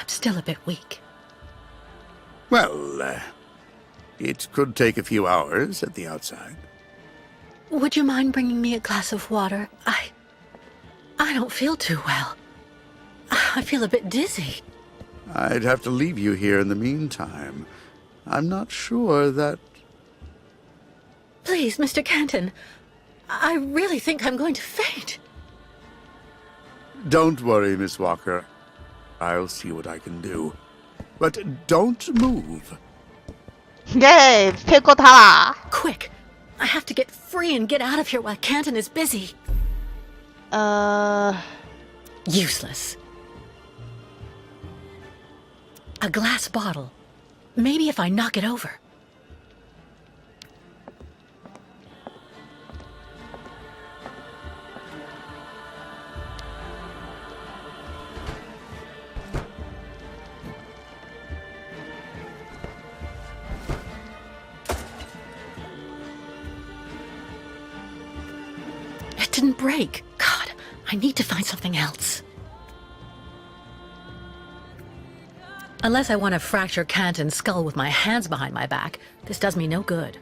I'm still a bit weak. Well, it could take a few hours at the outside. Would you mind bringing me a glass of water? I don't feel too well. I feel a bit dizzy. I'd have to leave you here in the meantime. I'm not sure that... Please, Mr. Canton. I really think I'm going to faint. Don't worry, Miss Walker. I'll see what I can do. But don't move. 예, 骗过他啦。 Quick! I have to get free and get out of here while Canton is busy. Useless. A glass bottle. Maybe if I knock it over. It didn't break. God, I need to find something else. Unless I want to fracture Canton's skull with my hands behind my back, this does me no good.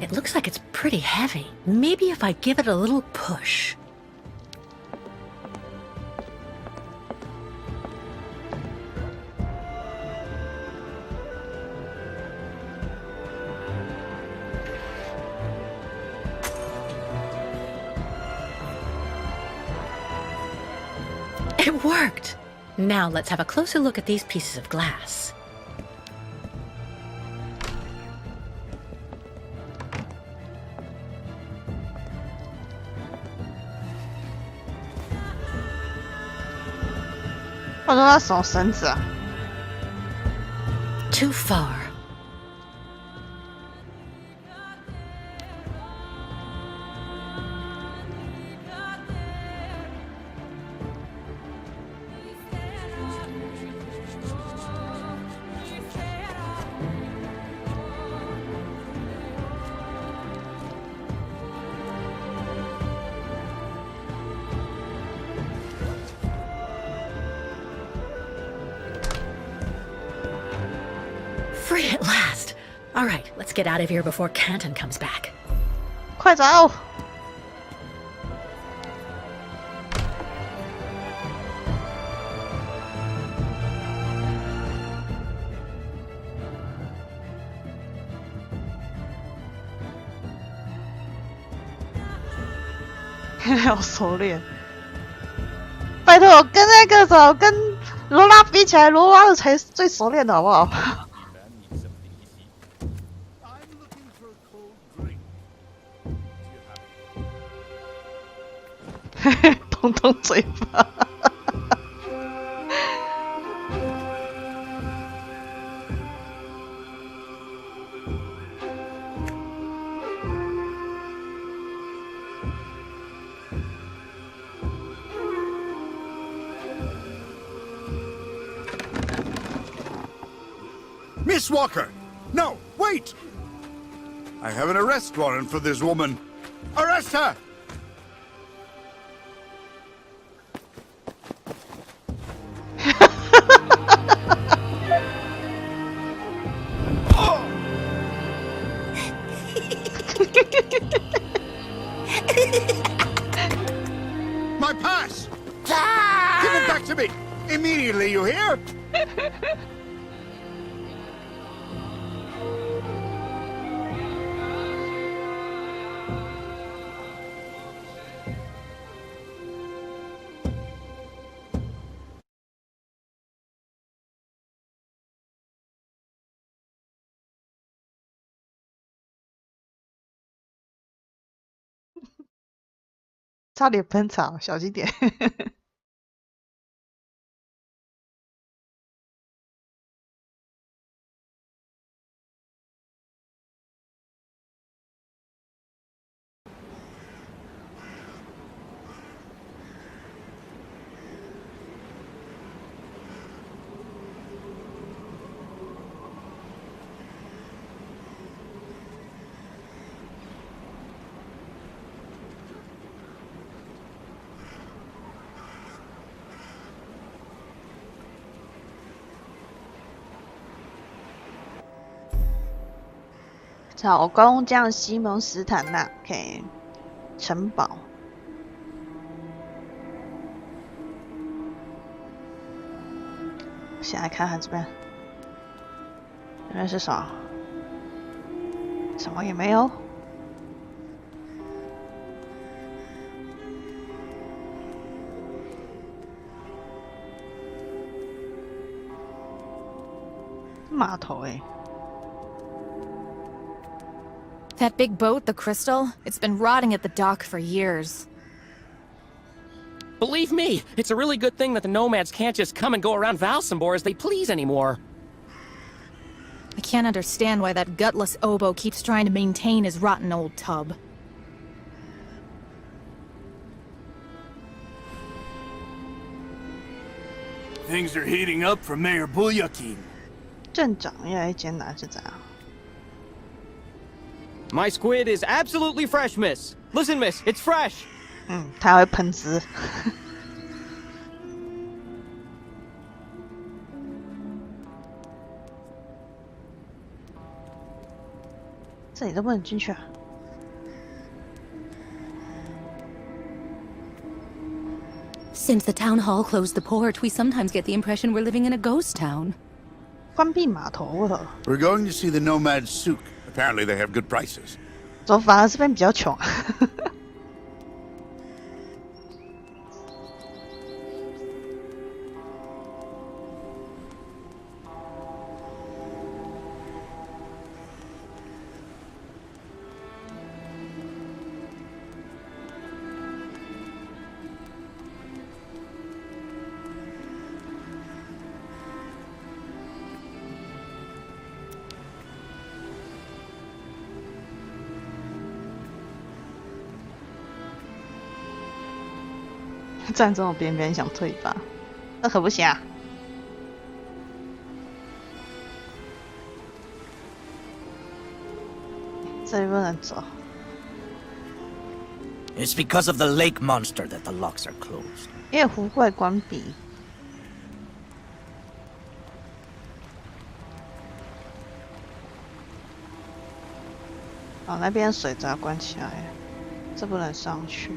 It looks like it's pretty heavy. Maybe if I give it a little push. It worked! Now let's have a closer look at these pieces of glass. Too far. Free at last! Alright, let's get out of here before Canton comes back. 快走！好熟练！拜托，跟那个什跟罗拉比起来，罗拉的才最熟练的好不好？动动嘴巴。Miss Walker! No, wait! I have an arrest warrant for this woman. Arrest her! My pass! Give it back to me! Immediately, you hear?差点喷草，小心点。草工匠西蒙斯坦纳 ，OK， 城堡。先来看看这边，这边是啥？什么也没有。码头欸。That big boat, the Crystal, it's been rotting at the dock for years. Believe me, it's a really good thing that the nomads can't just come and go around Valsambor as they please anymore. I can't understand why that gutless oboe keeps trying to maintain his rotten old tub. Things are heating up for Mayor Bulyakin. 镇长越来越艰难是怎样？ My squid is absolutely fresh, miss. Listen, miss, it's fresh. 他会喷汁。这里都不能进去啊！ Since the town hall closed the port, we sometimes get the impression we're living in a ghost town. 关闭码头了， We're going to see the nomad souk. Apparently they have good prices. 怎么反而这边比较穷？站这种边边想退吧，那可不行啊！这里不能走。 It's because of the lake monster that the locks are closed. 因为湖怪关闭。哦，那边水闸关起来，这不能上去。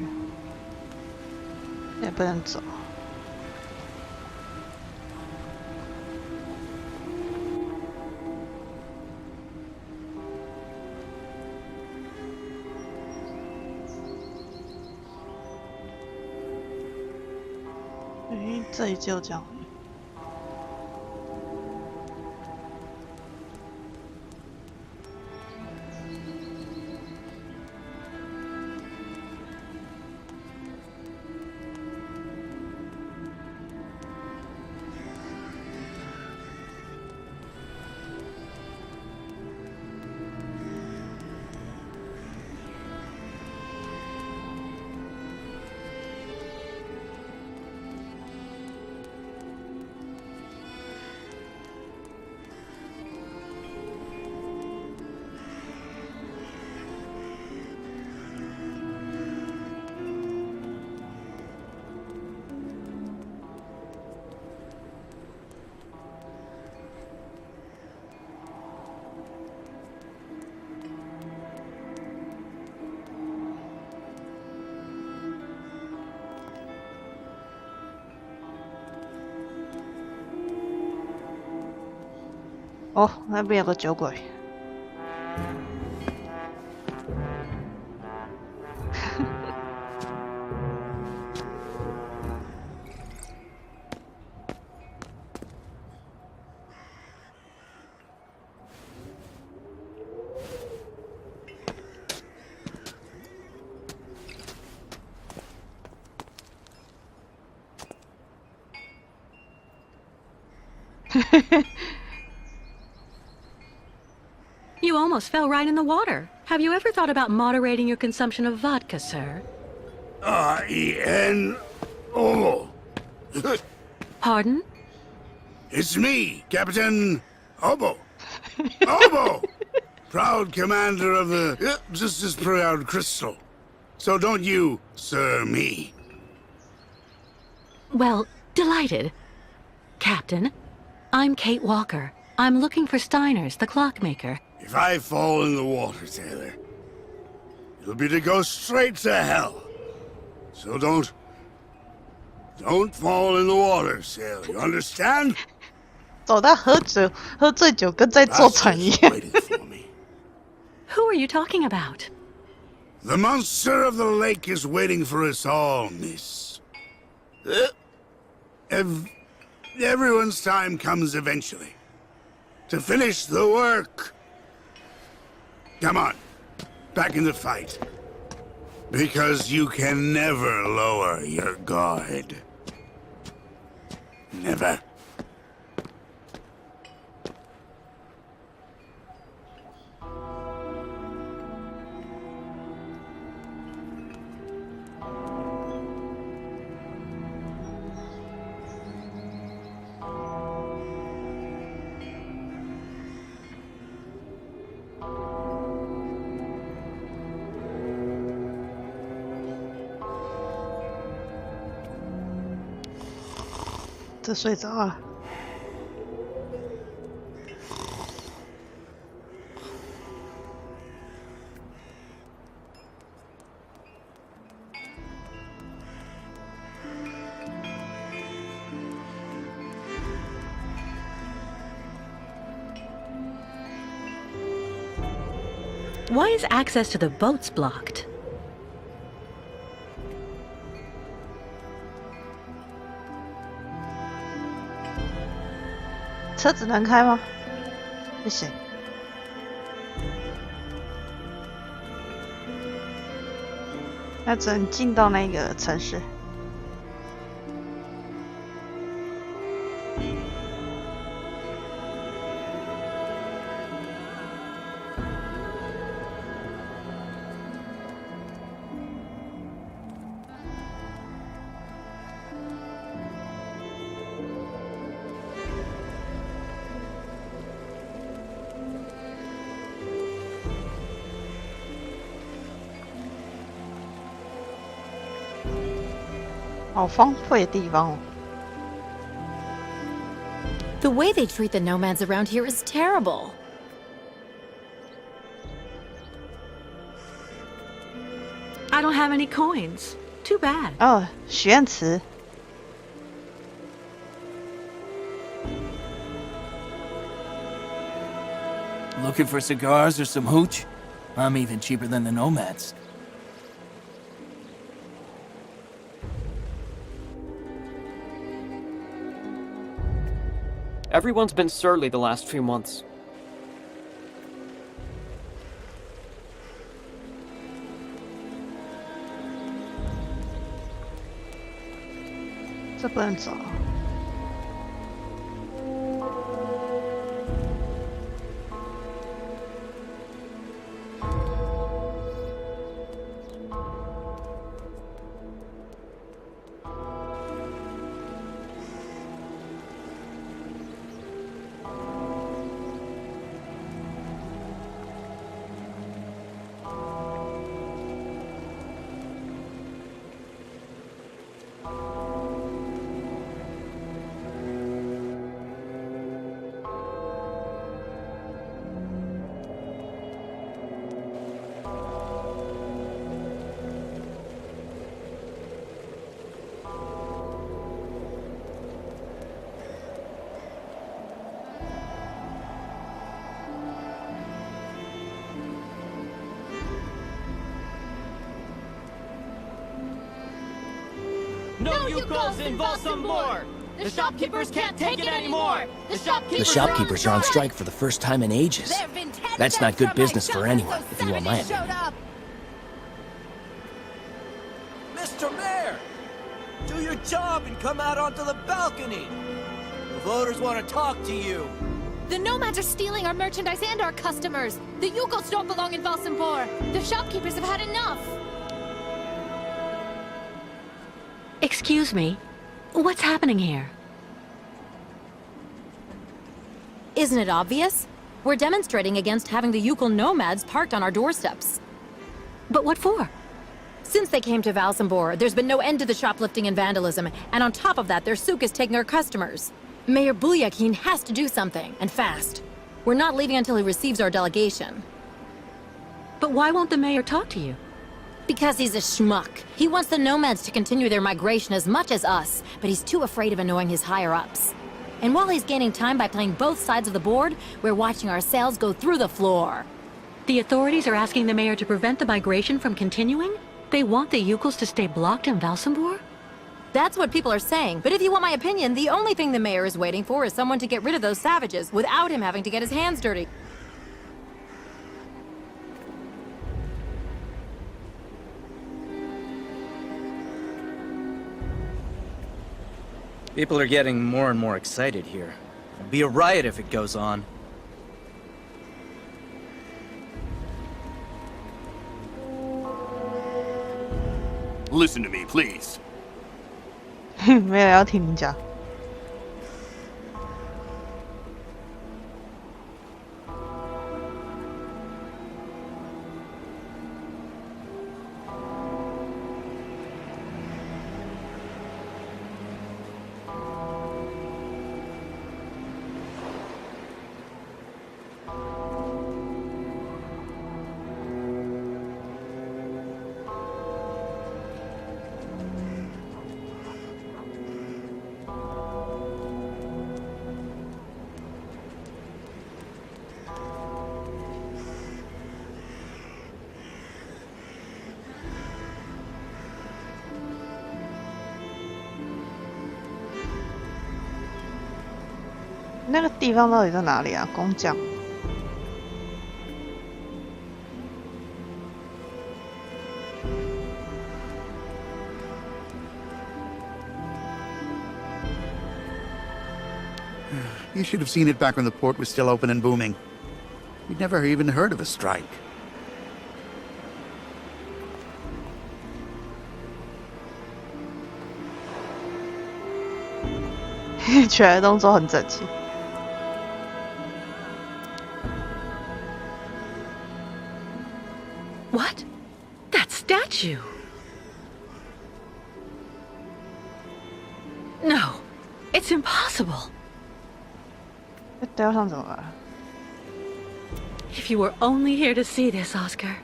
也不能走。这里只有这样。哦，那边有个酒鬼。You almost fell right in the water. Have you ever thought about moderating your consumption of vodka, sir? R-E-N-O. Pardon? It's me, Captain Obo. Obo! Proud commander of the just as proud Crystal. So don't you, sir, me. Well, delighted. Captain, I'm Kate Walker. I'm looking for Steiner's, the clockmaker. If I fall in the water, Taylor, it'll be to go straight to hell. So don't fall in the water, Sailor. You understand? 走到喝醉酒跟在坐船一 Master's 样。 waiting for me. Who are you talking about? The monster of the lake is waiting for us all, miss. Everyone's time comes eventually. To finish the work. Come on, back in the fight. Because you can never lower your guard. Never. 这睡着了。Why is access to the boats blocked? 车子能开吗？不行。那只能进到那个城市。好荒废的地方哦。 The way they treat the nomads around here is terrible. I don't have any coins. Too bad. 哦，许愿池。 Looking for cigars or some hooch? I'm even cheaper than the nomads. Everyone's been surly the last few months. 这不能走。 No Yukos in Valsambor! The shopkeepers can't take it anymore! The shopkeepers are on strike for the first time in ages. That's not good business for anyone, if you want my opinion. Mr. Mayor! Do your job and come out onto the balcony! The voters want to talk to you! The nomads are stealing our merchandise and our customers. The Yukos don't belong in Valsambor. The shopkeepers have had enough. Excuse me. What's happening here? Isn't it obvious? We're demonstrating against having the Yukon nomads parked on our doorsteps. But what for? Since they came to Valsambor, there's been no end to the shoplifting and vandalism, and on top of that, their souk is taking our customers. Mayor Bulyakin has to do something, and fast. We're not leaving until he receives our delegation. But why won't the mayor talk to you? Because he's a schmuck. He wants the nomads to continue their migration as much as us, but he's too afraid of annoying his higher-ups. And while he's gaining time by playing both sides of the board, we're watching our sails go through the floor. The authorities are asking the mayor to prevent the migration from continuing? They want the Yukos to stay blocked in Valsambor? That's what people are saying, but if you want my opinion, the only thing the mayor is waiting for is someone to get rid of those savages without him having to get his hands dirty. People are getting more and more excited here. It'll be a riot if it goes on. Listen to me, please. 没有人要听你讲。那个地方到底在哪里啊？工匠。You should have seen it back when the port was still open and booming. We'd never even heard of a strike. 起来的动作很整齐。What? That statue! No, it's impossible. 这雕像怎么了？ If you were only here to see this, Oscar.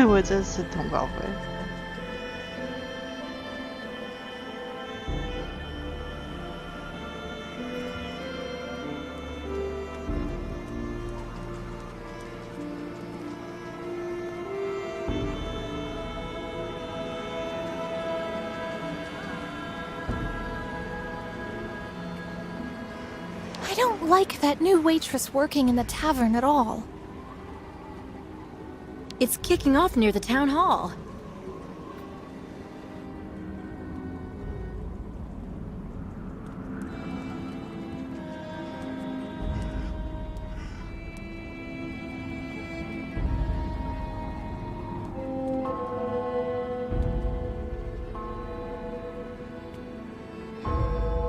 我这次通告费。I don't like that new waitress working in the tavern at all. It's kicking off near the town hall.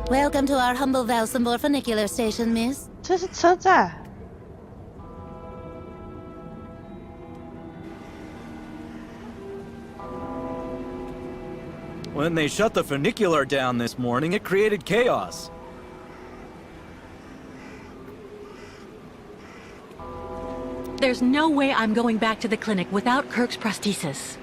Welcome to our humble Valsambor funicular station, miss. 这是车站。 When they shut the funicular down this morning, it created chaos. There's no way I'm going back to the clinic without Kirk's prosthesis.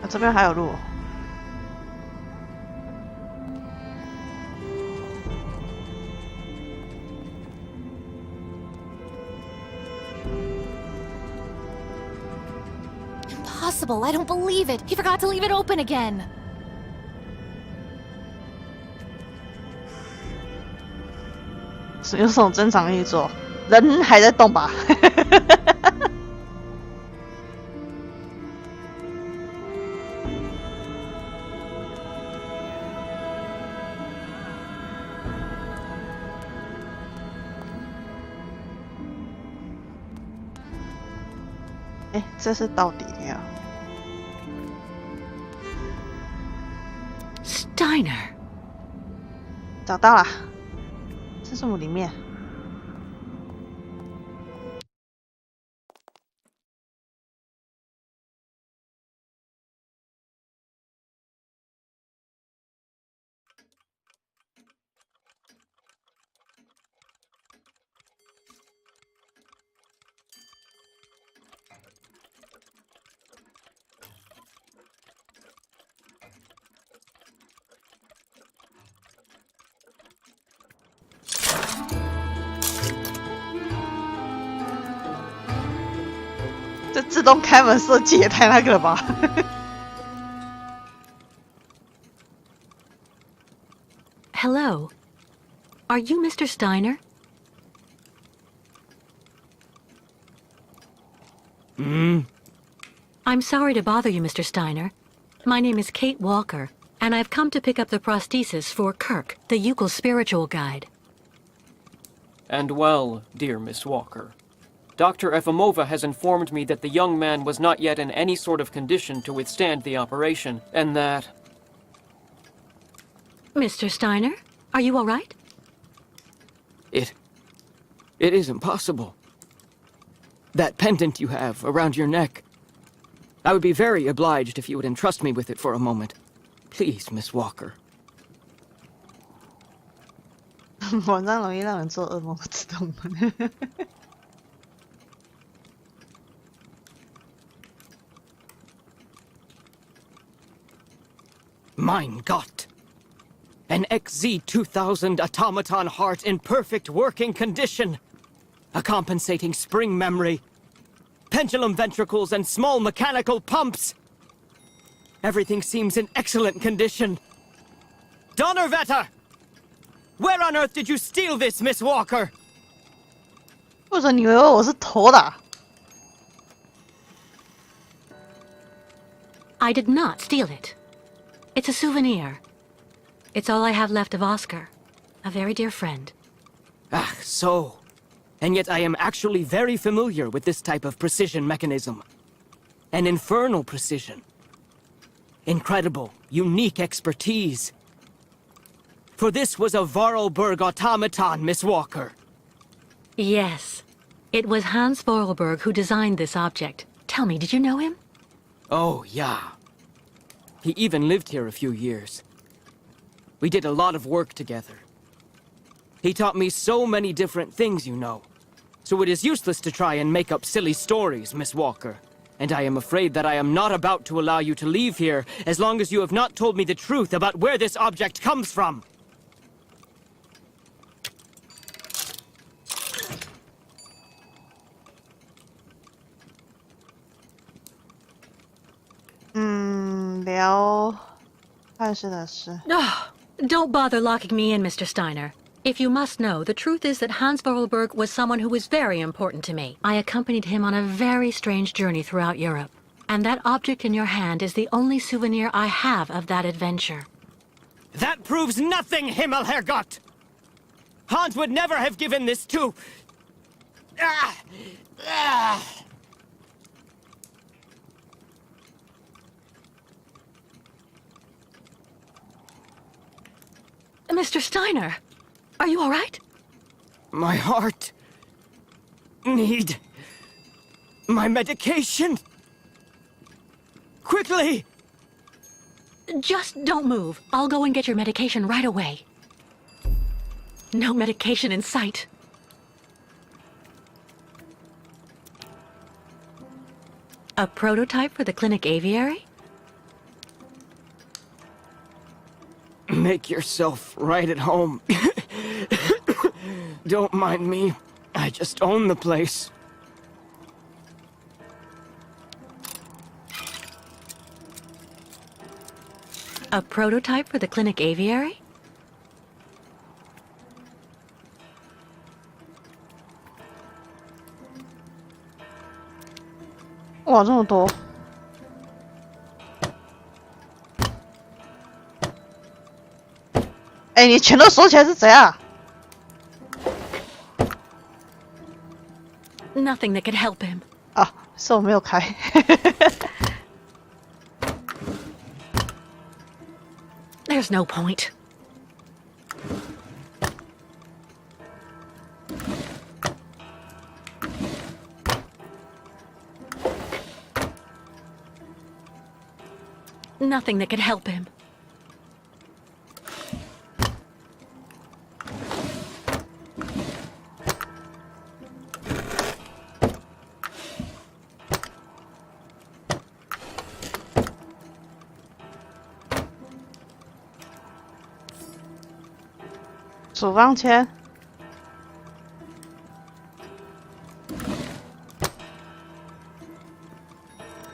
啊，这边还有路。 Impossible! I don't believe it! He forgot to leave it open again! 用这种正常运作，人还在动吧？哎，这是到底的呀 Steiner. 找到了，这树木里面。这自动开门设计也太那个了吧Hello. Are you Mr. Steiner? I'm sorry to bother you, Mr. Steiner. My name is Kate Walker, and I've come to pick up the prosthesis for Kirk, the Yukel's spiritual guide. And well, dear Miss Walker, Dr. Efimova has informed me that the young man was not yet in any sort of condition to withstand the operation, and that... Mr. Steiner, are you all right? It is impossible. That pendant you have around your neck. I would be very obliged if you would entrust me with it for a moment. Please, Miss Walker. 晚上容易让人做噩梦，知道吗？ Mein Gott! An XZ-2000 automaton heart in perfect working condition. A compensating spring memory. Pendulum ventricles and small mechanical pumps. Everything seems in excellent condition. Donnerwetter! Where on earth did you steal this, Miss Walker? 为什么你以为我是头的？ I did not steal it. It's a souvenir. It's all I have left of Oscar, a very dear friend. Ah, so. And yet I am actually very familiar with this type of precision mechanism. An infernal precision. Incredible, unique expertise. For this was a Vorarlberg automaton, Miss Walker. Yes. It was Hans Vorarlberg who designed this object. Tell me, did you know him? Oh, yeah. He even lived here a few years. We did a lot of work together. He taught me so many different things, you know. So it is useless to try and make up silly stories, Miss Walker. And I am afraid that I am not about to allow you to leave here as long as you have not told me the truth about where this object comes from. Don't bother locking me in, Mr. Steiner. If you must know, the truth is that Hans Vorarlberg was someone who was very important to me. I accompanied him on a very strange journey throughout Europe. And that object in your hand is the only souvenir I have of that adventure. That proves nothing, Himmelherrgott! Hans would never have given this to... Mr. Steiner, are you all right? My heart... need... my medication! Quickly! Just don't move. I'll go and get your medication right away. No medication in sight. A prototype for the clinic aviary? Make yourself right at home. Don't mind me. I just own the place. A prototype for the clinic aviary? Wow, 这么多！哎，你全都锁起来是怎样？ Nothing that could help him. 啊，是我没有开。There's no point. Nothing that could help him.处方签。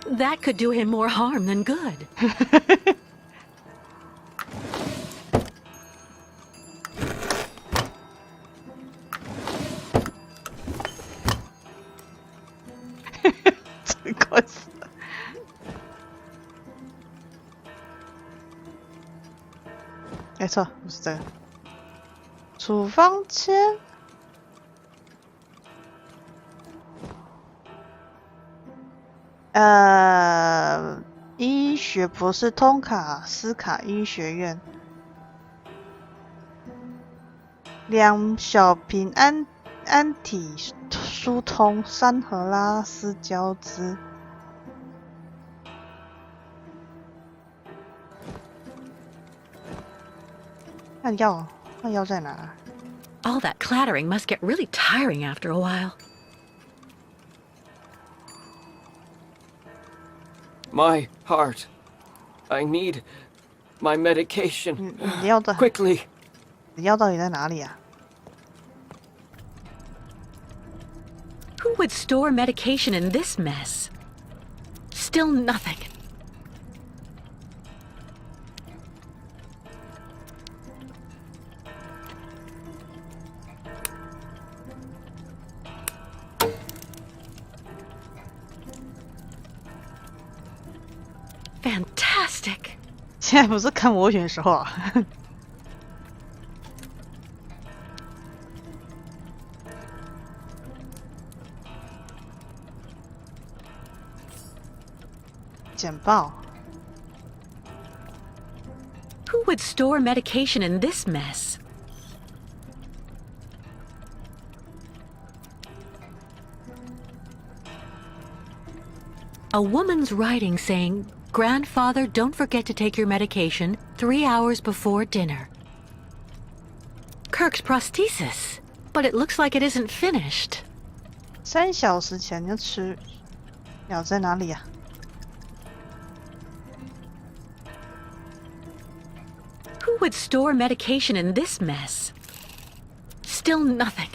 That could do him more harm than good. 真快死了。没错，不是这个。处方签。医学博士通卡斯卡医学院2小瓶安体疏通山荷拉斯胶质。那药在哪？ All that clattering must get really tiring after a while. My heart. I need my medication. 你药的 Quickly. 你药到底在哪里啊？ Who would store medication in this mess? Still nothing. Fantastic. 现在不是看我选时候啊。简报。 Who would store medication in this mess? A woman's writing saying, "Grandfather, don't forget to take your medication 3 hours before dinner." Kirk's prosthesis, but it looks like it isn't finished. 3小时前就吃，药在哪里呀、啊？ Who would store medication in this mess? Still nothing.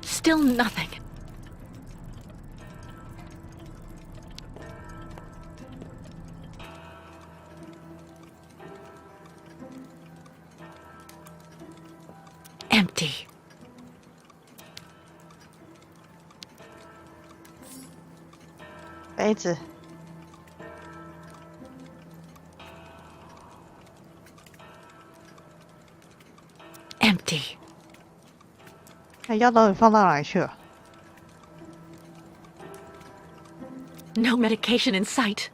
Still nothing. Empty. 杯子。Empty. 那药到底放到哪里去了？ No medication in sight.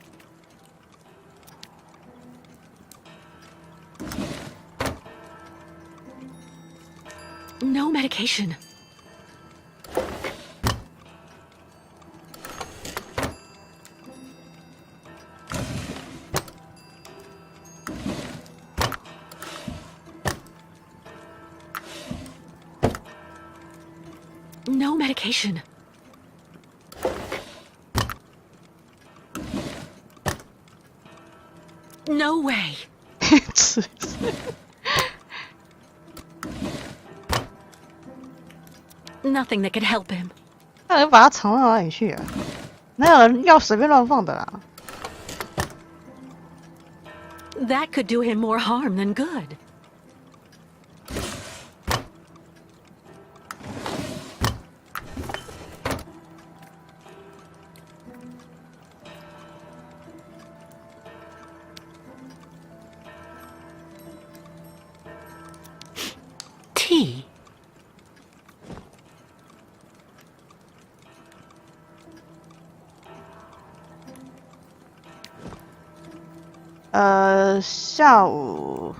No medication. No medication. No way. 吃。 Nothing that could help him. 那人把它藏到哪里去啊？哪有人药随便乱放的啦？ That could do him more harm than good. 下午。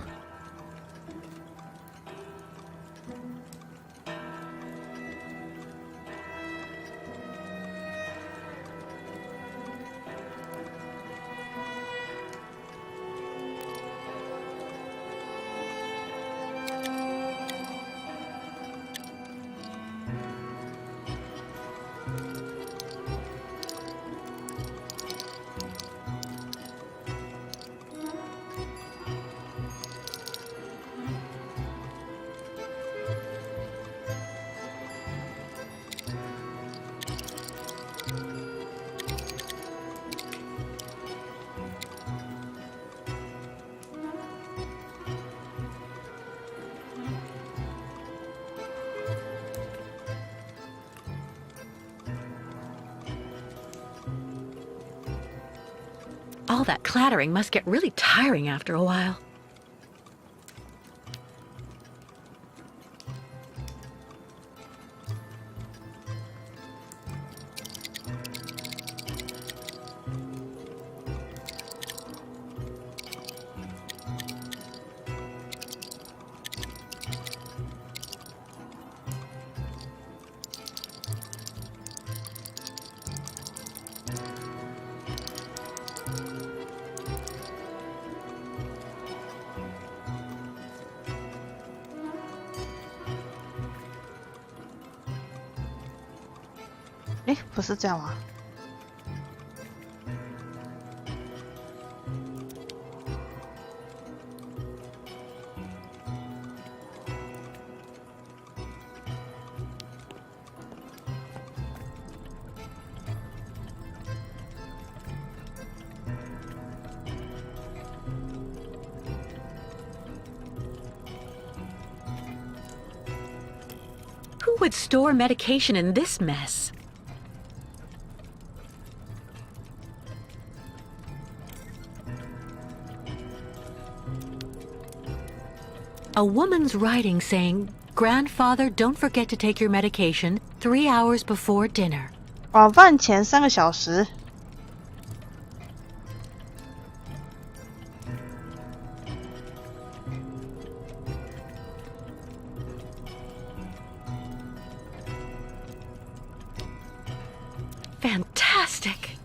All that clattering must get really tiring after a while.不是这样吗？ Who would store medication in this mess? A woman's writing saying, "Grandfather, don't forget to take your medication 3 hours before dinner." 晚饭前3个小时。 Fantastic!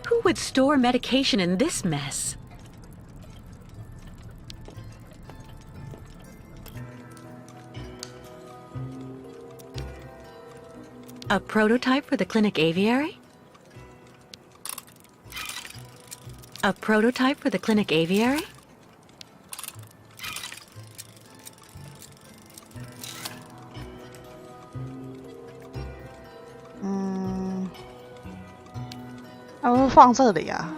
Who would store medication in this mess? A prototype for the clinic aviary? A prototype for the clinic aviary?嗯，要不放这里啊？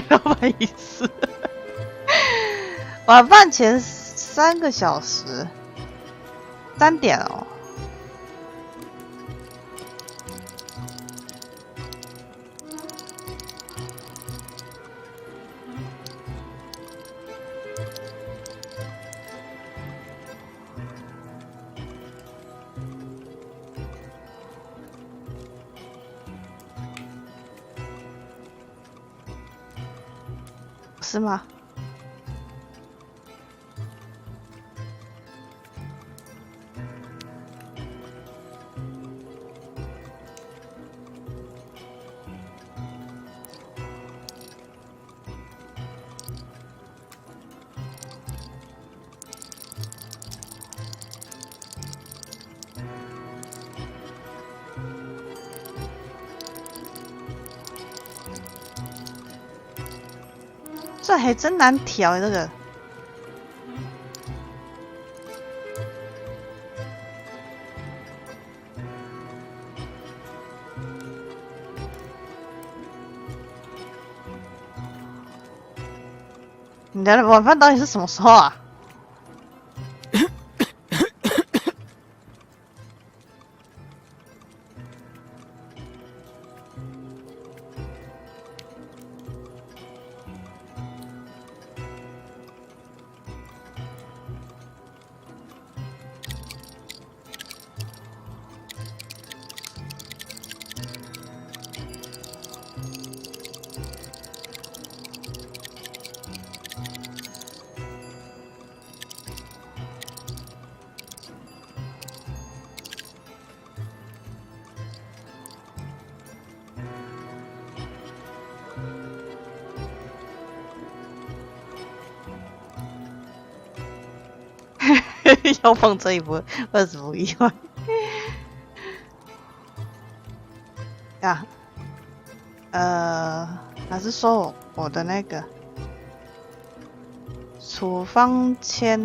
老板意思，晚饭前3个小时，3点哦。 是吗？这还真难调，这个。你的晚饭到底是什么时候啊？要放这一波20不意外。呀，还是说我的那个处方签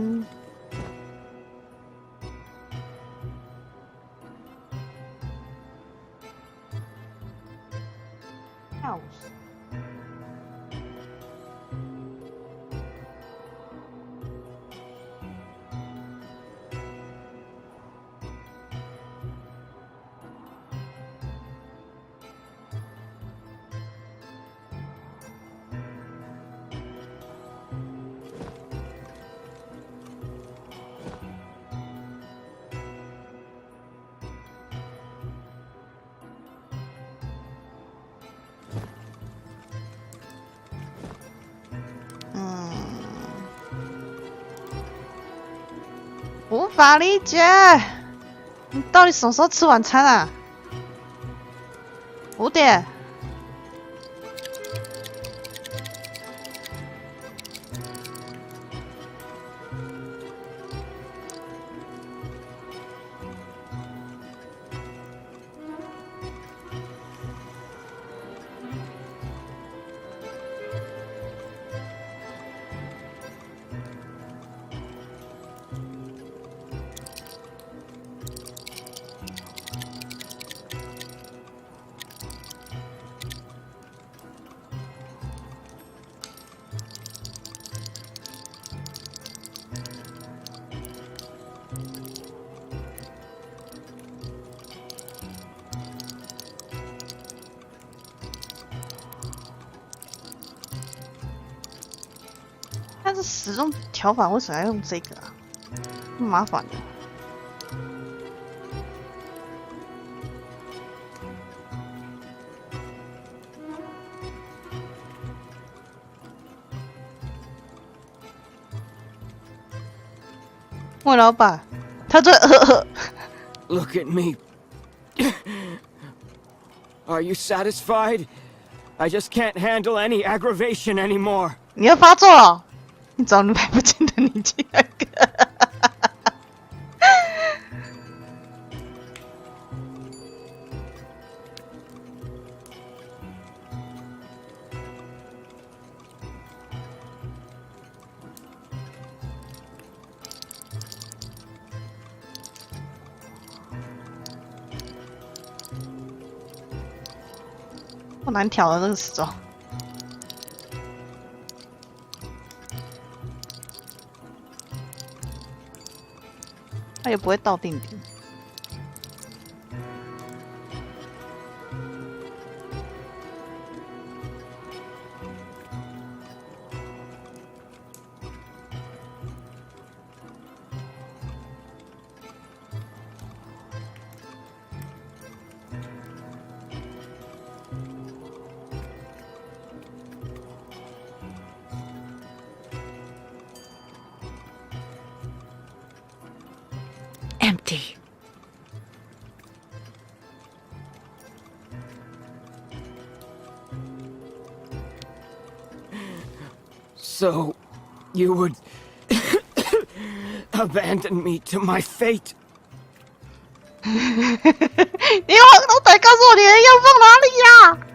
钥匙。无法理解，你到底什么时候吃晚餐啊？5点。但是时钟调法为什么要用这个啊？很麻烦的。魏老板，他最Look at me. Are you satisfied? I just can't handle any aggravation anymore. 你要发作了？你找你买不进的你竟然好难调的这个时钟。它也不会到定点。Empty. So, you would abandon me to my fate? 你都得告诉我你的药放哪里呀？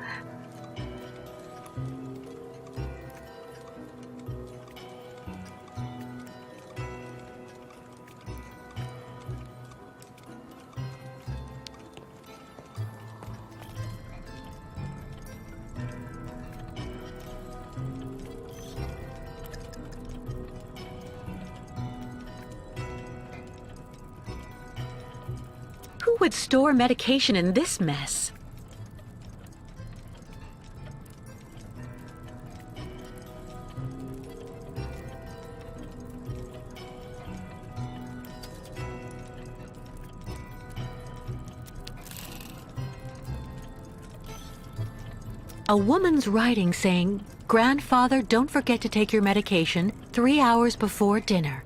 Who would store medication in this mess? A woman's writing saying, "Grandfather, don't forget to take your medication 3 hours before dinner."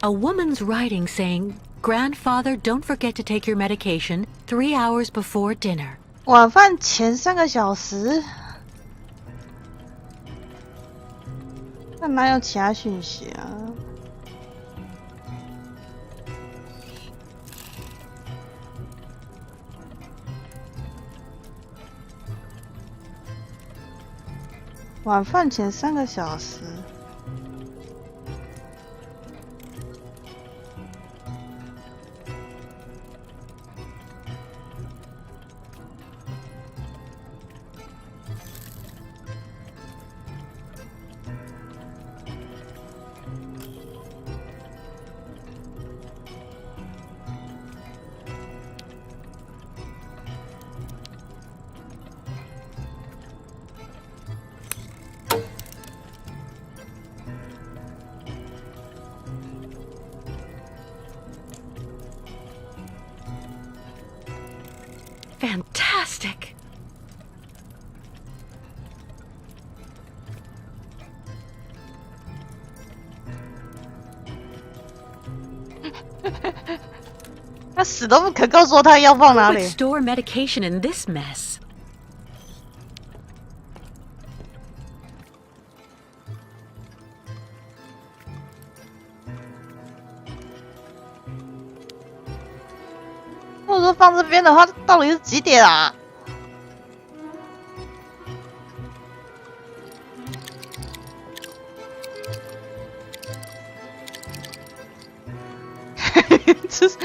A woman's writing saying, "Grandfather, don't forget to take your medication 3 hours before dinner." 晚饭前3个小时，那哪有其他讯息啊？晚饭前3个小时。Fantastic! Who 他死都不肯告诉我他要放哪 would 里。 store medication in this mess? 如果说放这边的话，到底是几点啊？这是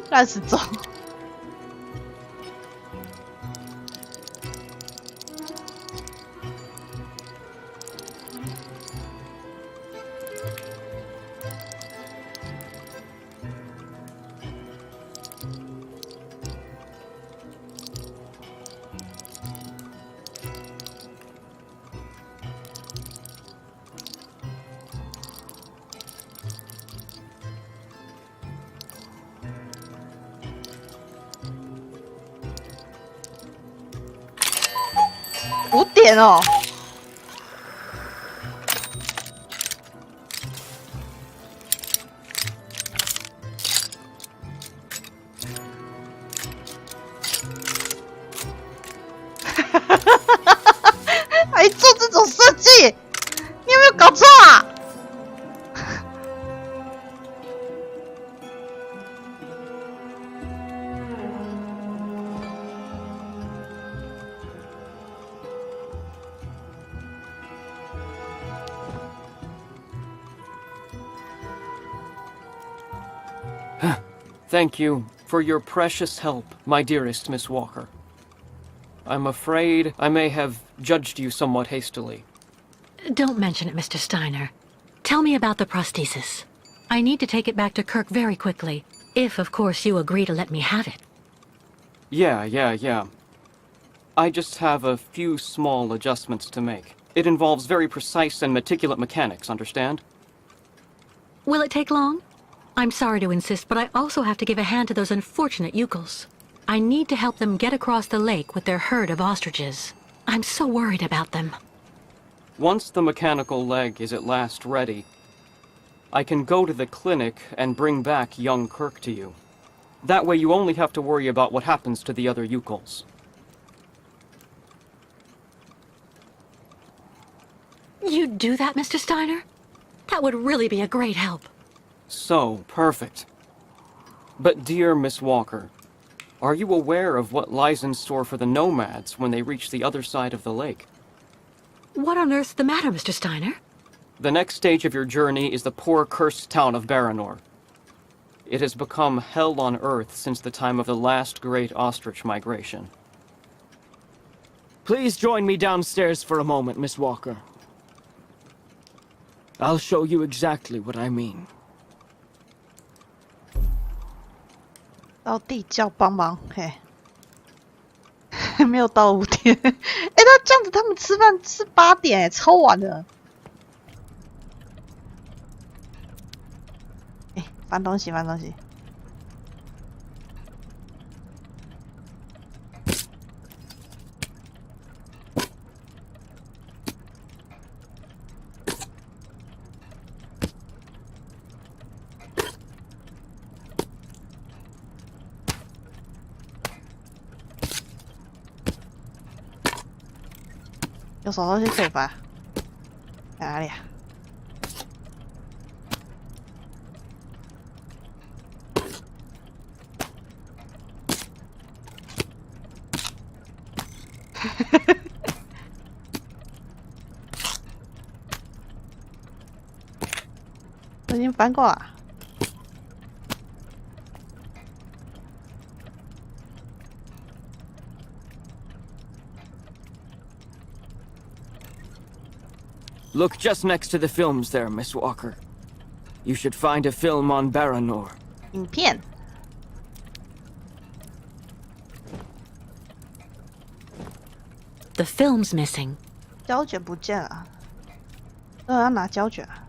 烂时钟。5点哦。还做这种设计，你有没有搞错啊？Thank you for your precious help, my dearest Miss Walker. I'm afraid I may have judged you somewhat hastily. Don't mention it, Mr. Steiner. Tell me about the prosthesis. I need to take it back to Kirk very quickly, if, of course, you agree to let me have it. Yeah. I just have a few small adjustments to make. It involves very precise and meticulous mechanics, understand? Will it take long? I'm sorry to insist, but I also have to give a hand to those unfortunate Yukels. I need to help them get across the lake with their herd of ostriches. I'm so worried about them. Once the mechanical leg is at last ready, I can go to the clinic and bring back young Kirk to you. That way you only have to worry about what happens to the other Yukels. You'd do that, Mr. Steiner? That would really be a great help. So, perfect. But dear Miss Walker, are you aware of what lies in store for the nomads when they reach the other side of the lake? What on earth's the matter, Mr. Steiner? The next stage of your journey is the poor cursed town of Baranor. It has become hell on earth since the time of the last great ostrich migration. Please join me downstairs for a moment, Miss Walker. I'll show you exactly what I mean. 到地窖帮忙，嘿，没有到5点。哎，那这样子他们吃饭是8点，超晚的。哎，翻东西，翻东西。有什么东西可以翻？在哪里啊？我已经翻过了。Look just next to the films there, Miss Walker. You should find a film on Baranor. 影片。The film's missing. 胶卷不见了。要拿胶卷啊。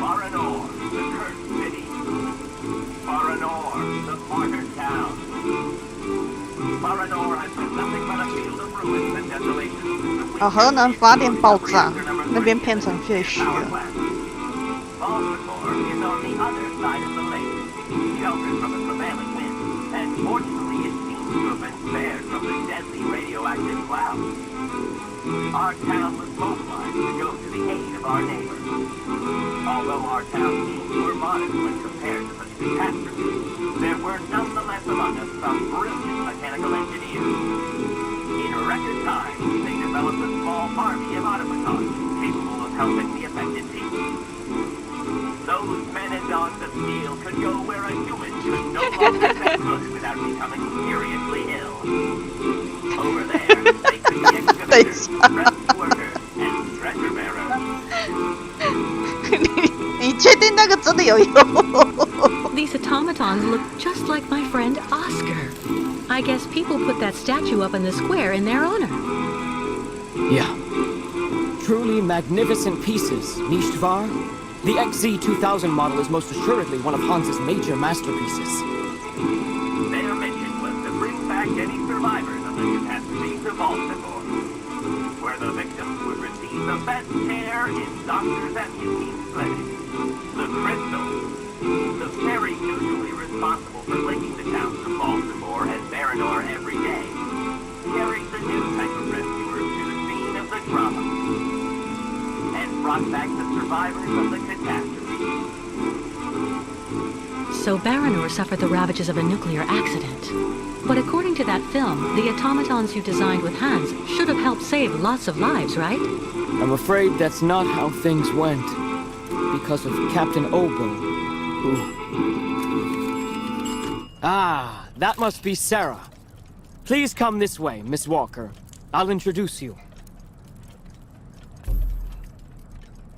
Baranor, the cursed city. Baranor, the martyred town. Baranor has been nothing but a field of ruins and desolation. 啊，核能发电爆炸，那边变成废墟了。Baltimore is on the other side of the lake, sheltered from the prevailing wind, and fortunately it seems to have been spared from the deadly radioactive clouds. Our town was mobilized to go to the aid of our neighbors. Although our town teams were modest when compared to such a catastrophe, there were nonetheless among us some brilliant mechanical engineers. In record time, they developed a small army of automatons capable of helping the affected team. Those men and dogs of steel could go where a human should no longer set foot without becoming seriously ill. Over there, they could be excavators, rescue workers, and treasure bearers. 你确定那个真的有用？ These automatons look just like my friend Oscar. I guess people put that statue up in the square in their honor. Yeah. Truly magnificent pieces, Nishtvar. The XZ2000 model is most assuredly one of Hans's major masterpieces. Their mission was to bring back any survivors of the catastrophe to Baltimore, where the victims would receive the best care in doctors' amputees clinics. The Crystal, the ferry usually responsible for linking the towns of Baltimore and Baranor every day, carried the new type of rescuers to the scene of the drama, and brought back the survivors of the catastrophe. So Baranor suffered the ravages of a nuclear accident. But according to that film, the automatons you designed with Hans should have helped save lots of lives, right? I'm afraid that's not how things went. Because of Captain Obo, who... Ah, that must be Sarah. Please come this way, Miss Walker. I'll introduce you.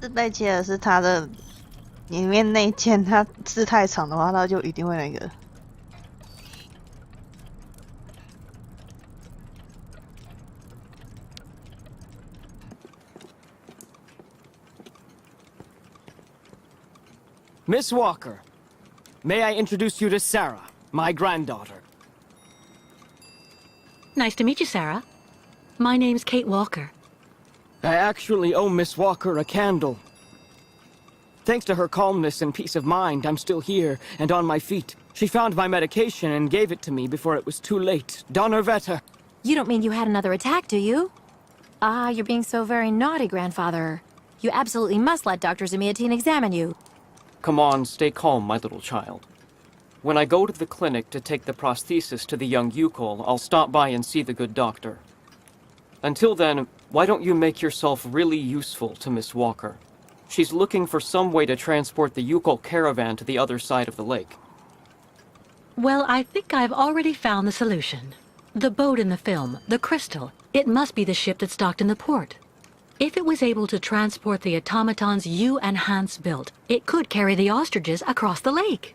自备切尔是他的里面那一件，他字太长的话，他就一定会那个。Miss Walker, may I introduce you to Sarah, my granddaughter? Nice to meet you, Sarah. My name's Kate Walker. I actually owe Miss Walker a candle. Thanks to her calmness and peace of mind, I'm still here and on my feet. She found my medication and gave it to me before it was too late. Donnerwetter. You don't mean you had another attack, do you? Ah, you're being so very naughty, Grandfather. You absolutely must let Dr. Zamiatin examine you. Come on, stay calm, my little child. When I go to the clinic to take the prosthesis to the young Yukol, I'll stop by and see the good doctor. Until then, why don't you make yourself really useful to Miss Walker? She's looking for some way to transport the Yukol caravan to the other side of the lake. Well, I think I've already found the solution. The boat in the film, the Crystal, it must be the ship that's docked in the port. If it was able to transport the automatons you and Hans built, it could carry the ostriches across the lake.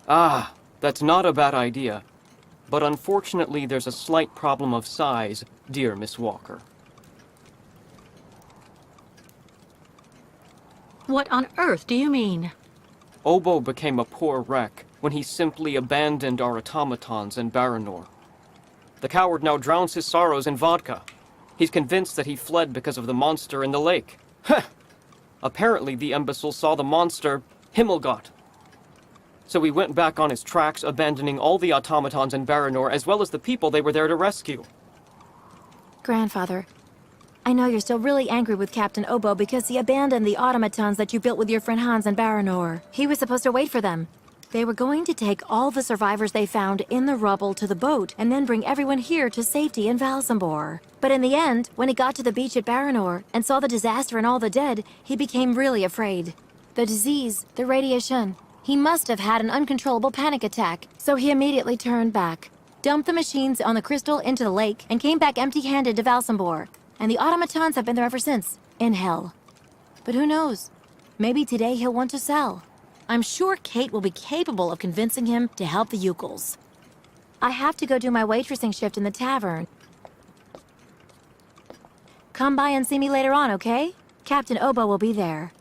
Ah, that's not a bad idea. But unfortunately, there's a slight problem of size, dear Miss Walker. What on earth do you mean? Obo became a poor wreck when he simply abandoned our automatons in Baranor. The coward now drowns his sorrows in vodka. He's convinced that he fled because of the monster in the lake. Heh! Apparently the imbecile saw the monster, Himmelgott. So he went back on his tracks, abandoning all the automatons in Baranor as well as the people they were there to rescue. Grandfather, I know you're still really angry with Captain Obo because he abandoned the automatons that you built with your friend Hans in Baranor. He was supposed to wait for them. They were going to take all the survivors they found in the rubble to the boat and then bring everyone here to safety in Valsambor. But in the end, when he got to the beach at Baranor and saw the disaster and all the dead, he became really afraid. The disease, the radiation, he must have had an uncontrollable panic attack, so he immediately turned back, dumped the machines on the Crystal into the lake, and came back empty-handed to Valsambor. And the automatons have been there ever since, in hell. But who knows? Maybe today he'll want to sell. I'm sure Kate will be capable of convincing him to help the Yukols. I have to go do my waitressing shift in the tavern. Come by and see me later on, okay? Captain Obo will be there.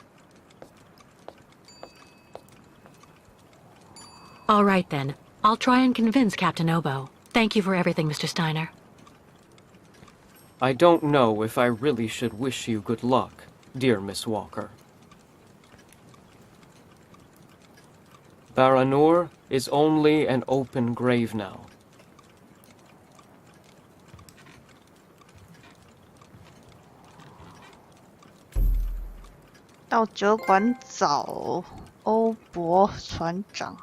All right then. I'll try and convince Captain Obo. Thank you for everything, Mr. Steiner. I don't know if I really should wish you good luck, dear Miss Walker. Baranor is only an open grave now. 到酒馆找欧伯船长。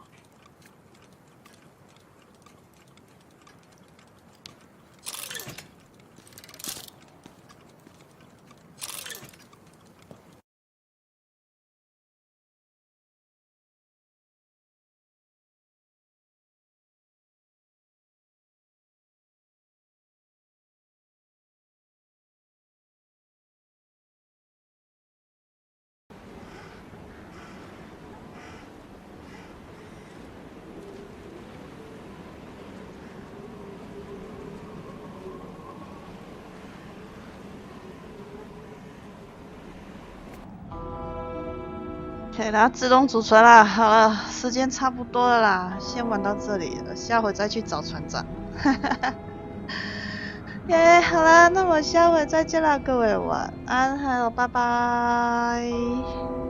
可以啦，自动储存啦。好了，时间差不多了啦，先玩到这里了，下回再去找船长。耶，好啦，那我下回再见啦，各位晚安，还有拜拜。